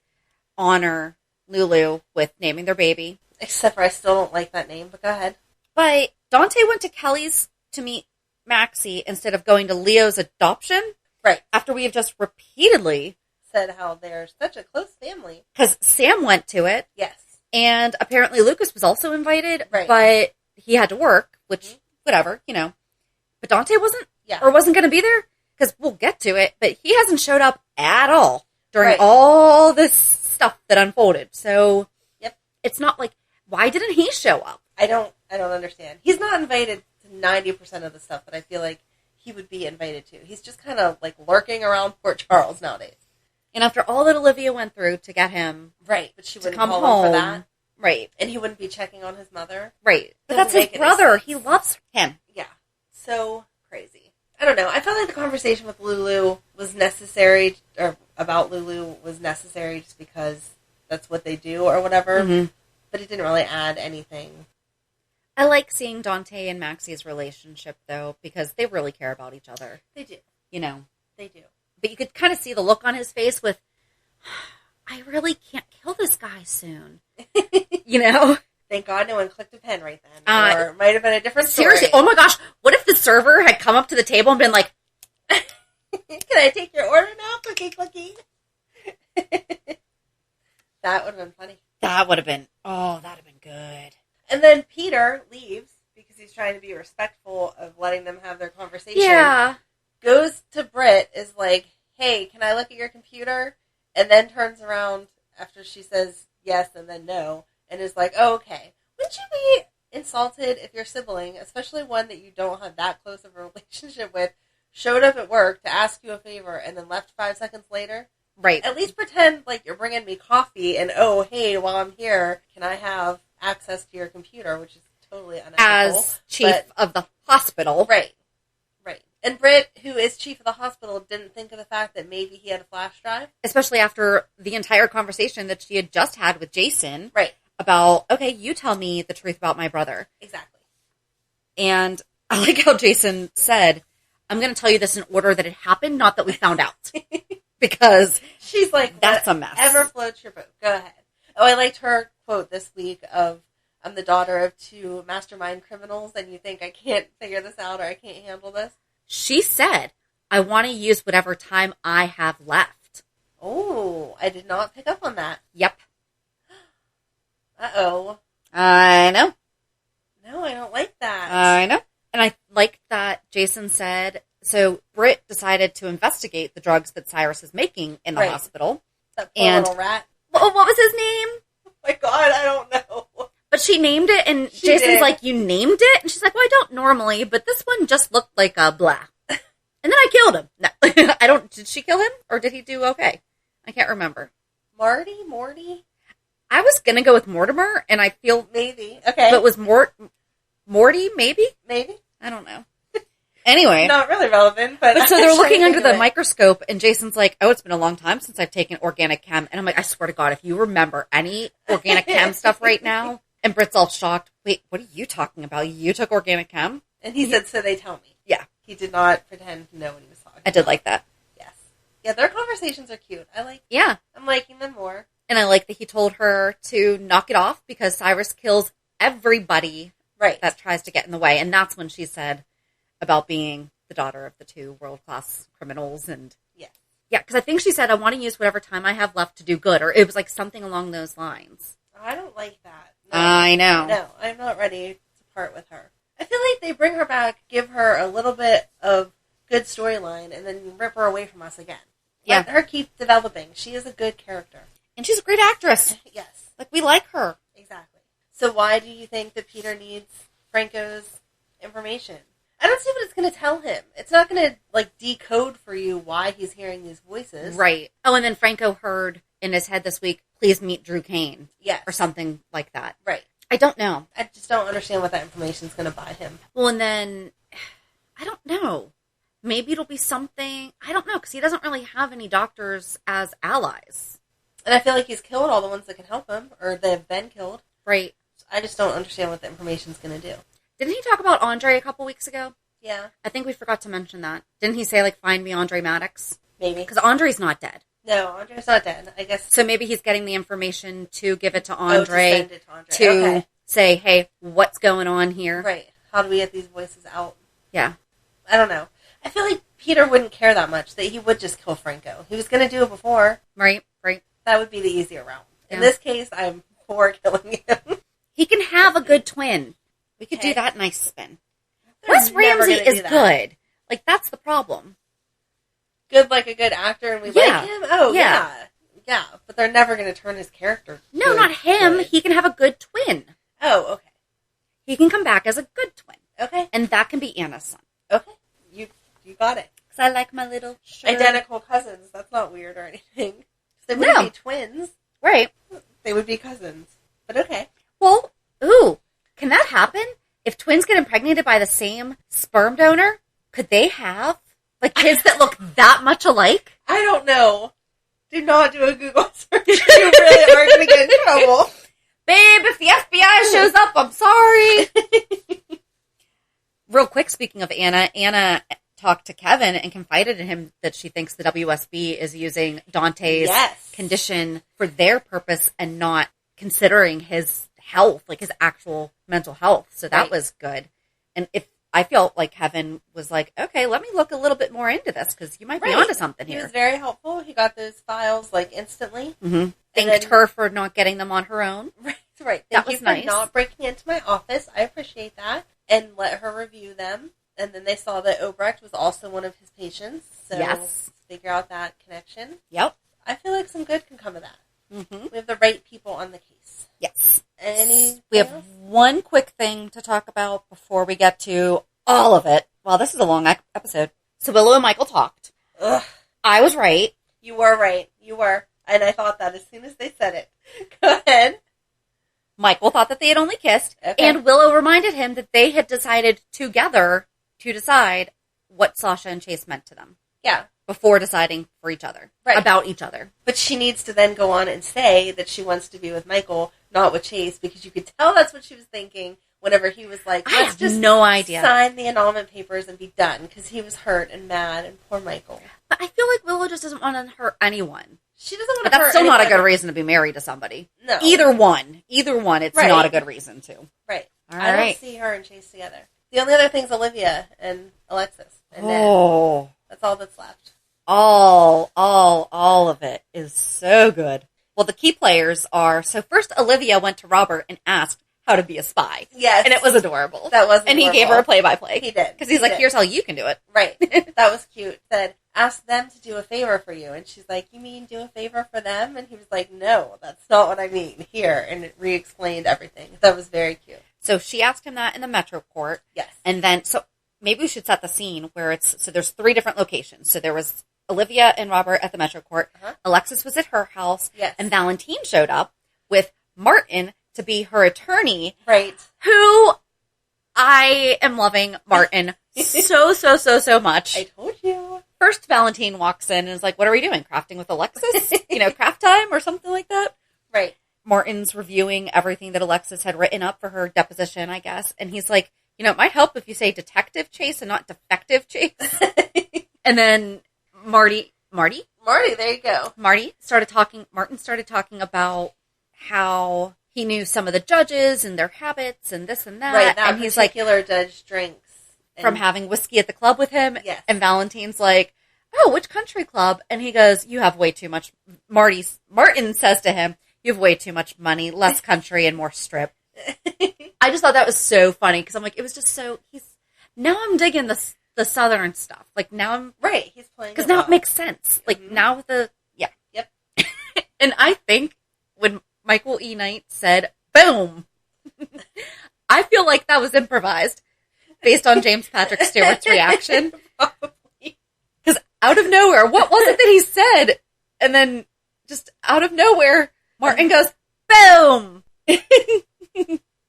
honor Lulu with naming their baby. Except for I still don't like that name, but go ahead. But Dante went to Kelly's to meet Maxie instead of going to Leo's adoption. Right. After we have just repeatedly said how they're such a close family. Because Sam went to it. Yes. And apparently Lucas was also invited. Right. But he had to work, which, whatever, you know. But Dante wasn't, yeah. or wasn't going to be there. Because we'll get to it. But he hasn't showed up at all during all this stuff that unfolded. So, yep. It's not like, why didn't he show up? I don't understand. He's not invited to 90% of the stuff that I feel like he would be invited to. He's just kind of like lurking around Port Charles nowadays. And after all that Olivia went through to get him, right? But she wouldn't come call home him for that, right? And he wouldn't be checking on his mother, right? But that's his brother. He loves him. Yeah, so crazy. I don't know. I felt like the conversation with Lulu was necessary, or about Lulu was necessary, just because that's what they do or whatever. Mm-hmm. But it didn't really add anything. I like seeing Dante and Maxie's relationship, though, because they really care about each other. They do. You know. They do. But you could kind of see the look on his face with, I really can't kill this guy soon. You know? Thank God no one clicked a pen right then. Or it might have been a different story. Seriously, oh my gosh. What if the server had come up to the table and been like, can I take your order now? Cookie, cookie. That would have been funny. That would have been, that would have been good. And then Peter leaves because he's trying to be respectful of letting them have their conversation. Yeah. Goes to Britt, is like, hey, can I look at your computer? And then turns around after she says yes and then no, and is like, oh, okay. Wouldn't you be insulted if your sibling, especially one that you don't have that close of a relationship with, showed up at work to ask you a favor and then left 5 seconds later? Right. At least pretend like you're bringing me coffee and, oh, hey, while I'm here, can I have access to your computer, which is totally unethical. As chief of the hospital. Right. Right. And Britt, who is chief of the hospital, didn't think of the fact that maybe he had a flash drive. Especially after the entire conversation that she had just had with Jason. Right. About, okay, you tell me the truth about my brother. Exactly. And I like how Jason said, I'm going to tell you this in order that it happened, not that we found out. Because she's like, that's a mess. Ever floats your boat. Go ahead. Oh, I liked her quote this week of, I'm the daughter of 2 mastermind criminals, and you think I can't figure this out or I can't handle this? She said, I want to use whatever time I have left. Oh, I did not pick up on that. Yep. Uh-oh. I know. No, I don't like that. I know. And I like that Jason said, so Britt decided to investigate the drugs that Cyrus is making in the hospital. That poor little rat. What was his name? Oh my God, I don't know. But she named it, and Jason's like, you named it? And she's like, well, I don't normally, but this one just looked like a blah. And then I killed him. No, did she kill him? Or did he do okay? I can't remember. Morty? I was going to go with Mortimer, and I feel... Maybe. Okay. But was Morty, maybe? Maybe. I don't know. Anyway. Not really relevant, but... But so they're looking under the microscope, and Jason's like, oh, it's been a long time since I've taken organic chem. And I'm like, I swear to God, if you remember any organic chem stuff right now... And Britt's all shocked. Wait, what are you talking about? You took organic chem? And he said, so they tell me. Yeah. He did not pretend to know what he was talking about. I did like that. Yes. Yeah, their conversations are cute. Yeah. I'm liking them more. And I like that he told her to knock it off because Cyrus kills everybody that tries to get in the way. And that's when she said about being the daughter of the 2 world-class criminals. And yeah, because I think she said, I want to use whatever time I have left to do good. Or it was like something along those lines. I don't like that. No, I know. No, I'm not ready to part with her. I feel like they bring her back, give her a little bit of good storyline, and then rip her away from us again. Let her keep developing. She is a good character. And she's a great actress. Yes. Like, we like her. Exactly. So why do you think that Peter needs Franco's information? I don't see what it's going to tell him. It's not going to, like, decode for you why he's hearing these voices. Right. Oh, and then Franco heard in his head this week, please meet Drew Kane. Yes. Or something like that. Right. I don't know. I just don't understand what that information is going to buy him. Well, and then, I don't know. Maybe it'll be something, I don't know, because he doesn't really have any doctors as allies. And I feel like he's killed all the ones that can help him, or they've been killed. Right. I just don't understand what the information's going to do. Didn't he talk about Andre a couple weeks ago? Yeah. I think we forgot to mention that. Didn't he say, like, find me Andre Maddox? Maybe. Because Andre's not dead. No, Andre's not dead, I guess. So maybe he's getting the information to give it to to Andre, send it to Andre. Okay. say, hey, what's going on here? Right. How do we get these voices out? Yeah. I don't know. I feel like Peter wouldn't care that much, that he would just kill Franco. He was going to do it before. Right. That would be the easier route. Yeah. In this case, I'm for killing him. He can have a good twin. We could do that nice spin. They're Wes never Ramsey gonna is do that. good. Like, that's the problem. Good, like a good actor, and we Yeah. like him? Oh, Yeah. Yeah, but they're never going to turn his character No, good, not him. good. He can have a good twin. Oh, okay. He can come back as a good twin. Okay. And that can be Anna's son. Okay. You got it. Because I like my little shirt. Identical cousins. That's not weird or anything. They wouldn't No. be twins. Right. They would be cousins. But okay. Well, ooh, can that happen? If twins get impregnated by the same sperm donor, could they have, like, kids that look that much alike? I don't know. Do not do a Google search. You really are going to get in trouble. Babe, if the FBI shows up, I'm sorry. Real quick, speaking of Anna talked to Kevin and confided in him that she thinks the WSB is using Dante's Yes. condition for their purpose and not considering his health, like his actual mental health. So that Right. was good. And if I felt like Kevin was like, okay, let me look a little bit more into this because you might be Right. onto something He here. was very helpful. He got those files, like, instantly. Mm-hmm. And Thanked then- her for not getting them on her own. Right. That Thank was you for nice. not breaking into my office. I appreciate that. And let her review them. And then they saw that Obrecht was also one of his patients. So Yes. figure out that connection. Yep. I feel like some good can come of that. Mm-hmm. We have the right people on the case. Yes. Anything We have else? one quick thing to talk about before we get to all of it. Well, this is a long episode. So Willow and Michael talked. Ugh. I was right. You were right. You were. And I thought that as soon as they said it. Go ahead. Michael thought that they had only kissed, Okay. and Willow reminded him that they had decided together to decide what Sasha and Chase meant to them Yeah. before deciding for each other, Right. about each other. But she needs to then go on and say that she wants to be with Michael, not with Chase, because you could tell that's what she was thinking whenever he was like, I let's have just no idea. sign the annulment papers and be done, because he was hurt and mad, and poor Michael. But I feel like Willow just doesn't want to hurt anyone. She doesn't want But to hurt that's still not a anyone. good reason to be married to somebody. No. Either one, it's Right. not a good reason to. Right. All I right. don't see her and Chase together. The only other thing's Olivia and Alexis. And Ned. Oh, That's all that's left. all of it is so good. Well, the key players are, so first Olivia went to Robert and asked how to be a spy. Yes. And it was adorable. That was And he adorable. gave her a play-by-play. He did. Because he's He like, did. here's how you can do it. Right. That was cute. Said, ask them to do a favor for you. And she's like, you mean do a favor for them? And he was like, no, that's not what I mean. Here. And it re-explained everything. That was very cute. So she asked him that in the Metro Court. Yes. And then, so maybe we should set the scene where so there's 3 different locations. So there was Olivia and Robert at the Metro Court. Uh-huh. Alexis was at her house. Yes. And Valentine showed up with Martin to be her attorney, Right. who I am loving Martin so much. I told you. First, Valentine walks in and is like, what are we doing? Crafting with Alexis? Craft time or something like that? Right. Martin's reviewing everything that Alexis had written up for her deposition, I guess. And he's like, it might help if you say Detective Chase and not Defective Chase. And then Marty, Marty, there you go. Martin started talking about how he knew some of the judges and their habits and this and that. Right. That and he's like, particular judge drinks. And from having whiskey at the club with him. Yes. And Valentine's like, oh, which country club? And he goes, you have way too much. Martin says to him, you have way too much money, less country and more strip. I just thought that was so funny because I'm like, it was just so, now I'm digging the Southern stuff. Like now I'm, Right. He's playing because it now well. it makes sense. Like Mhm. now yeah. Yep. And I think when Michael E. Knight said, boom, I feel like that was improvised. based on James Patrick Stewart's reaction. Probably. Because out of nowhere, what was it that he said? And then just out of nowhere, Martin goes, boom!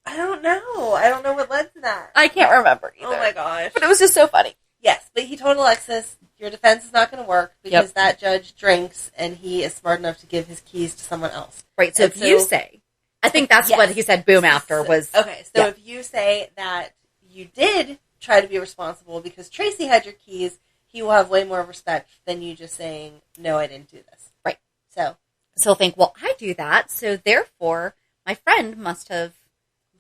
I don't know. I don't know what led to that. I can't remember either. Oh my gosh. But it was just so funny. Yes, but he told Alexis, your defense is not going to work because that judge drinks and he is smart enough to give his keys to someone else. Right, so if you say, I think that's what he said boom after was. Okay, so if you say that you did try to be responsible because Tracy had your keys, he will have way more respect than you just saying, no, I didn't do this. Right. So he'll think, well, I do that, so therefore my friend must have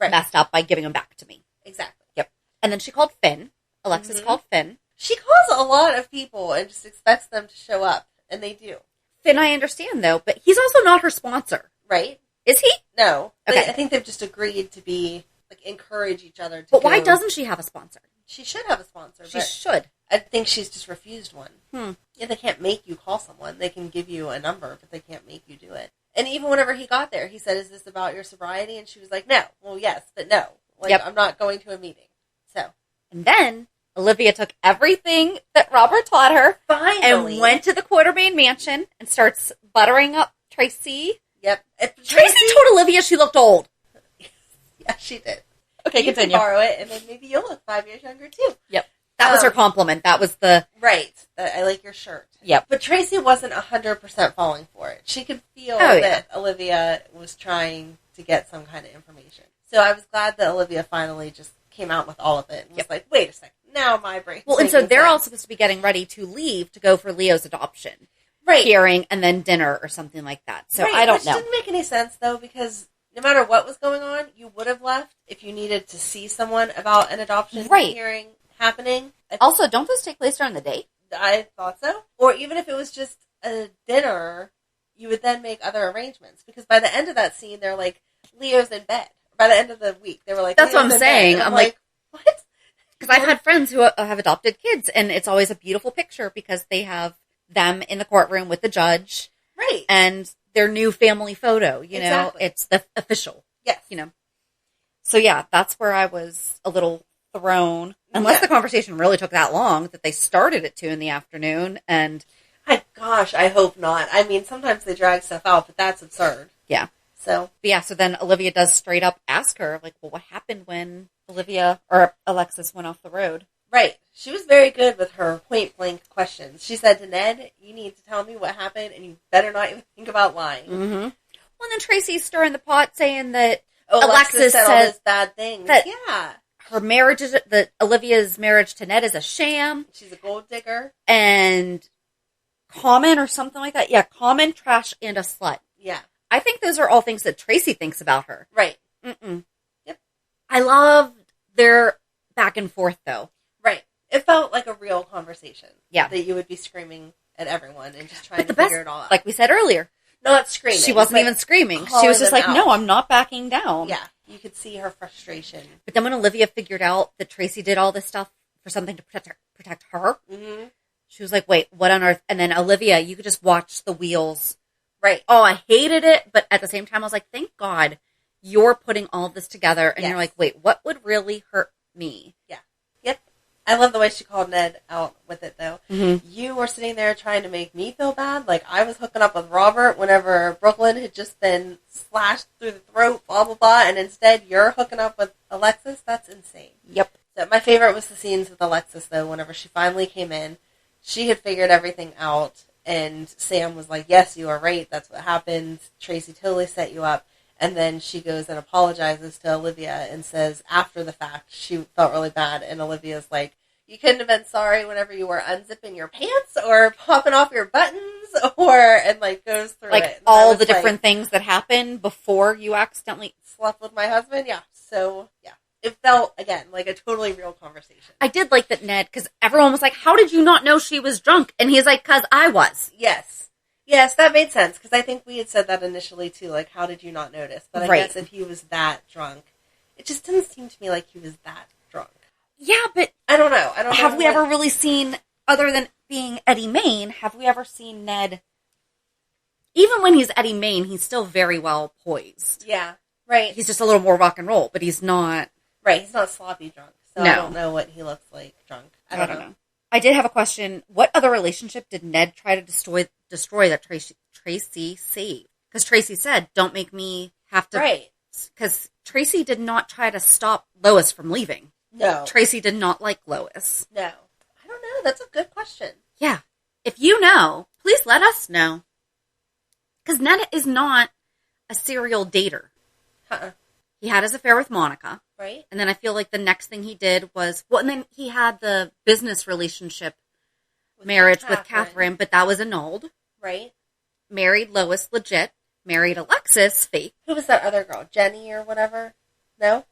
messed up by giving them back to me. Exactly. Yep. And then she called Finn. Alexis called Finn. She calls a lot of people and just expects them to show up, and they do. Finn, I understand, though, but he's also not her sponsor. Right? Is he? No. Okay. I think they've just agreed to be, like, encourage each other to But why doesn't she have a sponsor? She should have a sponsor. She should. I think she's just refused one. Yeah, they can't make you call someone. They can give you a number, but they can't make you do it. And even whenever he got there, he said, is this about your sobriety? And she was like, no. Well, yes, but no. Like, I'm not going to a meeting. So. And then Olivia took everything that Robert taught her Finally. and went to the Quartermaine mansion and starts buttering up Tracy. Yep. Tracy told Olivia she looked old. Yeah, she did. Okay, you continue. Can borrow it, and then maybe you'll look 5 years younger, too. Yep. That was her compliment. That was the... Right. I like your shirt. Yep. But Tracy wasn't 100% falling for it. She could feel that Olivia was trying to get some kind of information. So I was glad that Olivia finally just came out with all of it and was like, wait a second, now my brain's Well, and so they're sense. all supposed to be getting ready to leave to go for Leo's adoption. Right. Hearing and then dinner or something like that. So I don't know. Which didn't make any sense, though, because no matter what was going on, you would have left if you needed to see someone about an adoption hearing happening. Also, don't those take place during the day? I thought so. Or even if it was just a dinner, you would then make other arrangements. Because by the end of that scene, they're like, Leo's in bed. By the end of the week, they were like, that's Leo's what I'm in saying. bed. I'm like, what? Because I've had friends who have adopted kids, and it's always a beautiful picture because they have them in the courtroom with the judge. Right. And their new family photo, you know, Exactly. it's the official. Yes. You know. So yeah, that's where I was a little thrown. Unless the conversation really took that long, that they started at 2 in the afternoon, and... Gosh, I hope not. I mean, sometimes they drag stuff out, but that's absurd. Yeah. So. But yeah, so then Olivia does straight up ask her, like, well, what happened when Alexis went off the road? Right. She was very good with her point-blank questions. She said to Ned, you need to tell me what happened, and you better not even think about lying. Mm-hmm. Well, and then Tracy's stirring the pot, saying that Alexis said all these bad things. Yeah. Her marriage Olivia's marriage to Ned is a sham. She's a gold digger. And common or something like that. Yeah, common, trash, and a slut. Yeah. I think those are all things that Tracy thinks about her. Right. Mm-mm. Yep. I love their back and forth, though. Right. It felt like a real conversation. Yeah. That you would be screaming at everyone and just trying to figure it all out. Like we said earlier. Not screaming. She wasn't even screaming. She was just like, no, I'm not backing down. Yeah. You could see her frustration. But then when Olivia figured out that Tracy did all this stuff for something to protect her, mm-hmm. She was like, wait, what on earth? And then Olivia, you could just watch the wheels. Right. Oh, I hated it. But at the same time, I was like, thank God you're putting all of this together. And you're like, wait, what would really hurt me? Yeah. Yep. I love the way she called Ned out with it, though. Mm-hmm. You were sitting there trying to make me feel bad. Like, I was hooking up with Robert whenever Brooklyn had just been slashed through the throat, blah, blah, blah. And instead, you're hooking up with Alexis? That's insane. Yep. So my favorite was the scenes with Alexis, though, whenever she finally came in. She had figured everything out, and Sam was like, yes, you are right, that's what happened. Tracy totally set you up. And then she goes and apologizes to Olivia and says, after the fact, she felt really bad. And Olivia's like, you couldn't have been sorry whenever you were unzipping your pants or popping off your buttons, and like goes through like it. And all the different things that happen before you accidentally slept with my husband. Yeah. So, yeah. It felt, again, like a totally real conversation. I did like that Ned, because everyone was like, how did you not know she was drunk? And he's like, because I was. Yes. Yes, that made sense, because I think we had said that initially, too, like, how did you not notice? But I guess if he was that drunk, it just didn't seem to me like he was that drunk. Yeah, but... I don't know. Have we ever really seen, other than being Eddie Main, have we ever seen Ned... Even when he's Eddie Main, he's still very well poised. Yeah, right. He's just a little more rock and roll, but he's not... Right, he's not sloppy drunk. So so No. I don't know what he looks like drunk. I don't know. I did have a question. What other relationship did Ned try to destroy that Tracy saved? Because Tracy said, don't make me have to... Right. Because Tracy did not try to stop Lois from leaving. No. Tracy did not like Lois. No. I don't know. That's a good question. Yeah. If you know, please let us know. Because Ned is not a serial dater. He had his affair with Monica. Right. And then I feel like the next thing he did was... Well, and then he had the business relationship marriage with Catherine, but that was annulled. Right. Married Lois legit. Married Alexis fake. Who was that other girl? Jenny or whatever? No? Am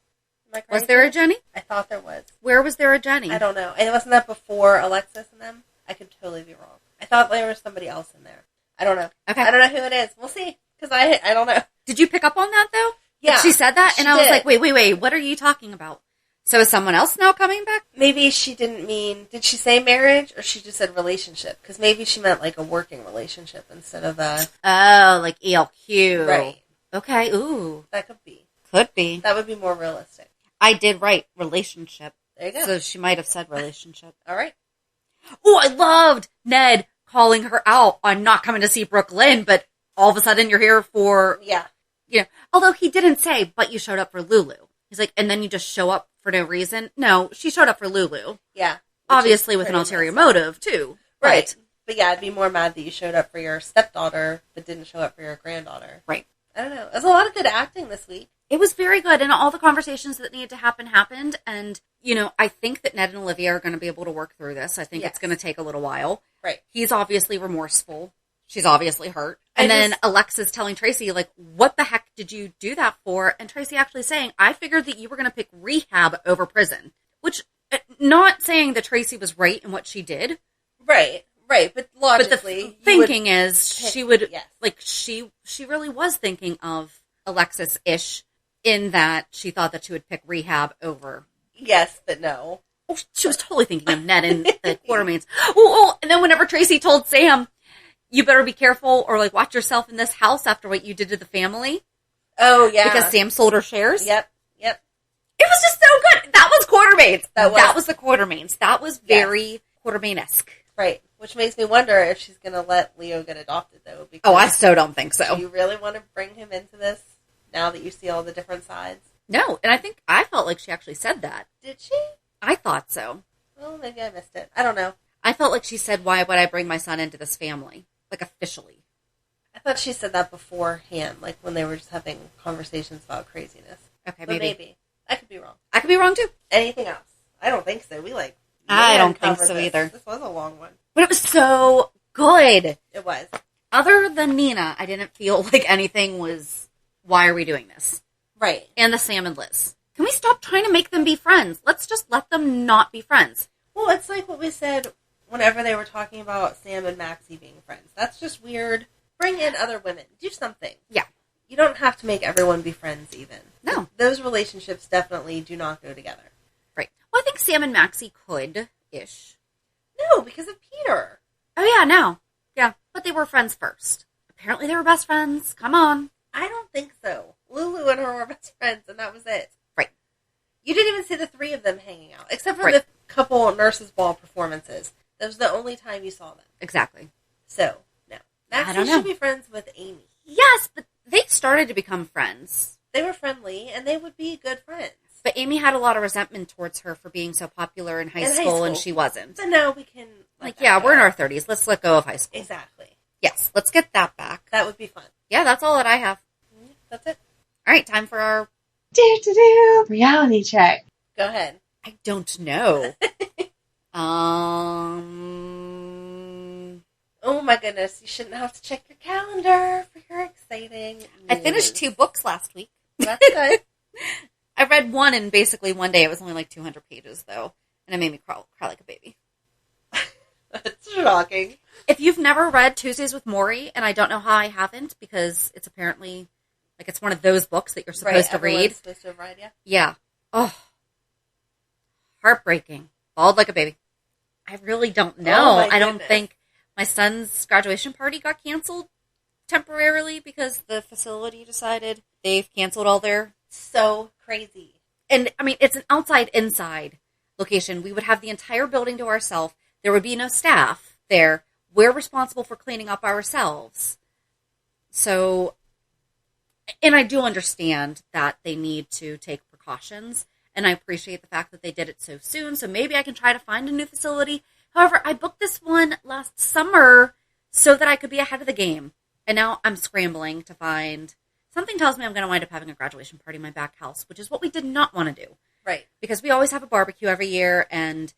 I crazy? Was there a Jenny? I thought there was. Where was there a Jenny? I don't know. And wasn't that before Alexis and them? I could totally be wrong. I thought there was somebody else in there. I don't know. Okay. I don't know who it is. We'll see. Because I don't know. Did you pick up on that, though? Yeah. She said that, and I was did. like, wait, what are you talking about? So is someone else now coming back? Maybe she didn't mean... Did she say marriage, or she just said relationship? Because maybe she meant like a working relationship instead of a... Oh, like ELQ. Right. Okay, ooh. That could be. Could be. That would be more realistic. I did write relationship. There you go. So she might have said relationship. All right. Oh, I loved Ned calling her out on not coming to see Brooklyn, but all of a sudden you're here for... Yeah. You know, although he didn't say, but you showed up for Lulu. He's like, and then you just show up for no reason. No, she showed up for Lulu. Yeah. Obviously with an ulterior motive, too. Right. But yeah, I'd be more mad that you showed up for your stepdaughter, but didn't show up for your granddaughter. Right. I don't know. There's a lot of good acting this week. It was very good, and all the conversations that needed to happen happened, and, you know, I think that Ned and Olivia are going to be able to work through this. I think it's going to take a little while. Right. He's obviously remorseful. She's obviously hurt. And then Alexa's telling Tracy, like, what the heck did you do that for? And Tracy actually saying, I figured that you were going to pick rehab over prison. Which, not saying that Tracy was right in what she did. Right. But logically... But the thinking is, she would, yes. like, she really was thinking of Alexis-ish in that she thought that she would pick rehab over. Yes, but no. Oh, she was totally thinking of Ned and the Quartermaines. Oh, and then whenever Tracy told Sam, you better be careful or, like, watch yourself in this house after what you did to the family. Oh, yeah. Because Sam sold her shares. Yep. It was just so good. That was Quartermaines. That was the Quartermaines. That was very Quartermaine-esque. Right. Which makes me wonder if she's going to let Leo get adopted, though. Oh, I so don't think so. Do you really want to bring him into this now that you see all the different sides? No, and I felt like she actually said that. Did she? I thought so. Well, maybe I missed it. I don't know. I felt like she said, why would I bring my son into this family? Like, officially. I thought she said that beforehand, like when they were just having conversations about craziness. Okay, but maybe. I could be wrong. I could be wrong, too. Anything else? I don't think so. I don't think so either. This was a long one. But it was so good. It was. Other than Nina, I didn't feel like anything was, why are we doing this? Right. And the Sam and Liz. Can we stop trying to make them be friends? Let's just let them not be friends. Well, it's like what we said whenever they were talking about Sam and Maxie being friends. That's just weird. Bring in other women. Do something. Yeah. You don't have to make everyone be friends even. No. Those relationships definitely do not go together. Right. Well, I think Sam and Maxie could-ish. No, because of Peter. Oh, yeah, no. Yeah, but they were friends first. Apparently they were best friends. Come on. I don't think so. Lulu and her were best friends, and that was it. Right. You didn't even see the three of them hanging out, except for the couple nurses' ball performances. That was the only time you saw them. Exactly. So, no. Maxie should be friends with Amy. Yes, but they started to become friends. They were friendly, and they would be good friends. But Amy had a lot of resentment towards her for being so popular in high school, and she wasn't. So now we can... we're in our 30s. Let's let go of high school. Exactly. Yes, let's get that back. That would be fun. Yeah, that's all that I have. That's it. All right, time for our... reality check. Go ahead. I don't know. Oh my goodness, you shouldn't have to check your calendar for your exciting news. I finished 2 books last week. That's good. I read one in basically one day. It was only like 200 pages, though. And it made me cry like a baby. That's shocking. If you've never read Tuesdays with Maury, and I don't know how I haven't, because it's apparently, like, it's one of those books that you're supposed to read. Supposed to read, yeah. Yeah. Oh. Heartbreaking. Bawled like a baby. I really don't know. I don't think my son's graduation party got canceled temporarily because the facility decided they've canceled all their... So crazy. And, I mean, it's an outside-inside location, we would have the entire building to ourselves. There would be no staff there. We're responsible for cleaning up ourselves. So, and I do understand that they need to take precautions, and I appreciate the fact that they did it so soon, so maybe I can try to find a new facility. However, I booked this one last summer so that I could be ahead of the game, and now I'm scrambling to find... Something tells me I'm going to wind up having a graduation party in my back house, which is what we did not want to do. Right. Because we always have a barbecue every year, and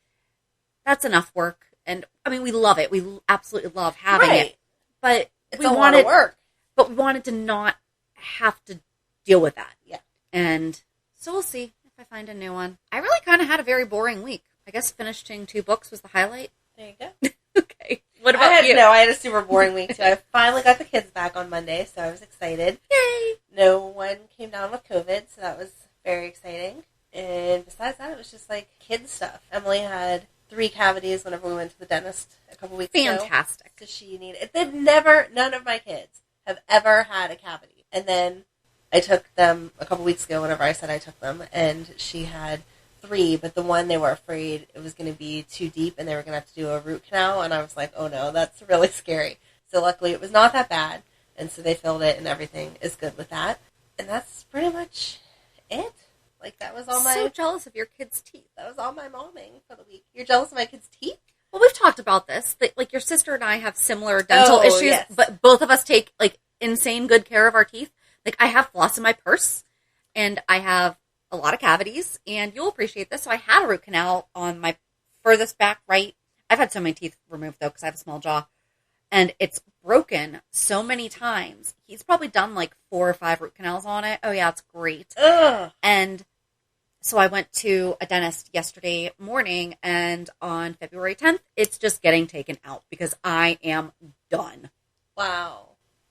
that's enough work. And, I mean, we love it. We absolutely love having it. But it's a lot of work. But we wanted to not have to deal with that. Yeah. And so we'll see if I find a new one. I really kind of had a very boring week. I guess finishing 2 books was the highlight. There you go. Okay. What about you? No, I had a super boring week, too. I finally got the kids back on Monday, so I was excited. Yay! No one came down with COVID, so that was very exciting. And besides that, it was just, like, kid stuff. Emily had 3 cavities whenever we went to the dentist a couple weeks ago. Fantastic. So she needed... None of my kids have ever had a cavity. And then I took them a couple weeks ago whenever I said I took them, and she had 3, but the one they were afraid it was going to be too deep and they were going to have to do a root canal, and I was like, oh no, that's really scary. So luckily it was not that bad, and so they filled it and everything is good with that. And that's pretty much it. Like, that was all my... So jealous of your kids' teeth. That was all my momming for the week. You're jealous of my kids' teeth? Well, we've talked about this. That, like, your sister and I have similar dental issues, yes. But both of us take, like, insane good care of our teeth. Like, I have floss in my purse, and I have a lot of cavities, and you'll appreciate this. So I had a root canal on my furthest back right. I've had so many teeth removed, though, because I have a small jaw. And it's broken so many times. He's probably done, like, 4 or 5 root canals on it. Oh, yeah, it's great. Ugh. And so I went to a dentist yesterday morning, and on February 10th, it's just getting taken out because I am done. Wow.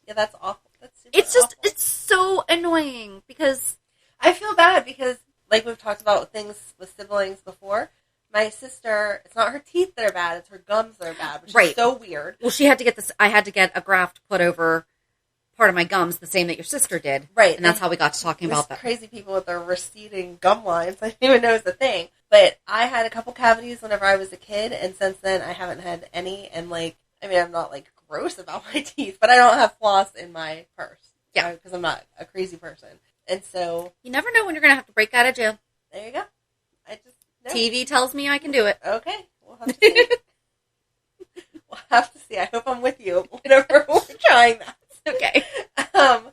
Yeah, that's awful. That's super It's just, awful. it's so annoying because... I feel bad because, like we've talked about things with siblings before, my sister, it's not her teeth that are bad, it's her gums that are bad, which is so weird. Well, she had to get this, I had to get a graft put over part of my gums, the same that your sister did. Right. And that's how we got to talking about that. Crazy people with their receding gum lines, I didn't even know it was a thing. But I had a couple cavities whenever I was a kid, and since then I haven't had any, and like, I mean, I'm not like gross about my teeth, but I don't have floss in my purse. Yeah. Because I'm not a crazy person. And so... You never know when you're going to have to break out of jail. There you go. I just... No. TV tells me I can do it. Okay. We'll have to see. We'll have to see. I hope I'm with you whenever we're trying that. Okay. But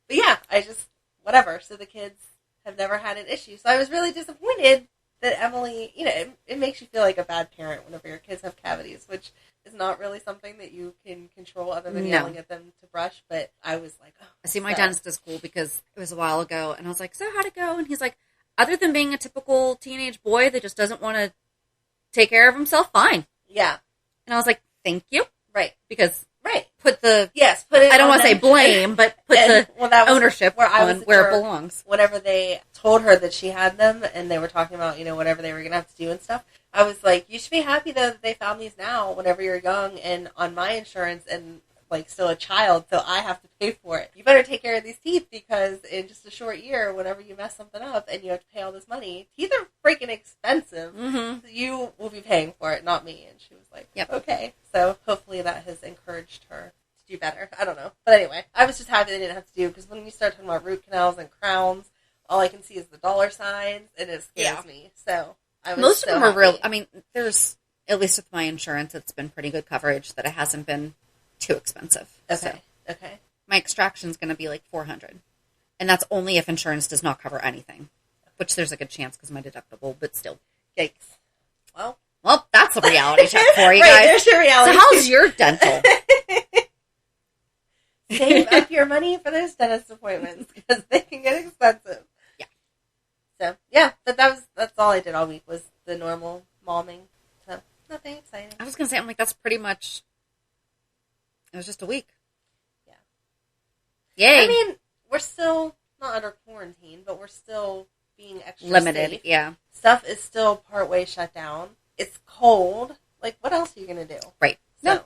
yeah, I just... Whatever. So the kids have never had an issue. So I was really disappointed that Emily... You know, it makes you feel like a bad parent whenever your kids have cavities, which is not really something that you can control other than yelling at them to brush. But I was like... Oh, I see my dentist is cool because it was a while ago, and I was like, so how'd it go? And he's like, other than being a typical teenage boy that just doesn't want to take care of himself, fine. Yeah. And I was like, thank you. Right. Because Put it I don't on want to say them. blame, but put that was ownership on where it belongs. Whenever they told her that she had them and they were talking about, you know, whatever they were going to have to do and stuff, I was like, you should be happy though that they found these now whenever you're young and on my insurance and like still a child, so I have to pay for it. You better take care of these teeth because in just a short year, whenever you mess something up and you have to pay all this money, teeth are freaking expensive. Mm-hmm. So you will be paying for it, not me. And she was like, yep. Okay. So hopefully that has encouraged her to do better. I don't know. But anyway, I was just happy they didn't have to do, because when you start talking about root canals and crowns, all I can see is the dollar signs and it scares me. So I was most so of them happy. are real. I mean, there's, at least with my insurance, it's been pretty good coverage that it hasn't been too expensive. Okay. So okay. my extraction's going to be like $400, and that's only if insurance does not cover anything, which there's a good chance because my deductible, but still. Yikes. Well, that's a reality check for you right, guys. There's your reality. So how's your dental? Save up your money for those dentist appointments because they can get expensive. Yeah. So yeah, but that's all I did all week was the normal momming. So nothing exciting. I was going to say, I'm like, that's pretty much. It was just a week. Yeah. Yay. I mean, we're still not under quarantine, but we're still being extra limited. safe. Yeah. Stuff is still partway shut down. It's cold. Like, what else are you going to do? Right. So, No.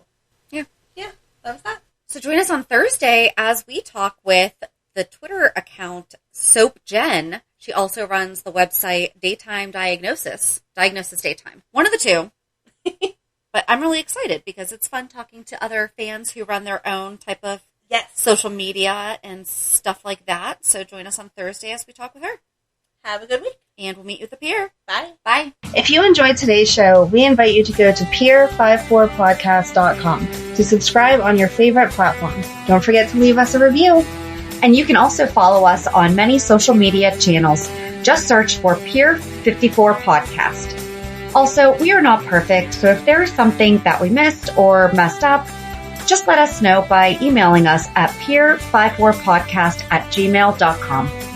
Yeah. Yeah, that was that. So join us on Thursday as we talk with the Twitter account Soap Jen. She also runs the website Daytime Diagnosis Daytime. One of the two. But I'm really excited because it's fun talking to other fans who run their own type of social media and stuff like that. So join us on Thursday as we talk with her. Have a good week. And we'll meet you at the pier. Bye. Bye. If you enjoyed today's show, we invite you to go to pier54podcast.com to subscribe on your favorite platform. Don't forget to leave us a review. And you can also follow us on many social media channels. Just search for Pier 54 Podcast. Also, we are not perfect, so if there is something that we missed or messed up, just let us know by emailing us at pier54podcast@gmail.com.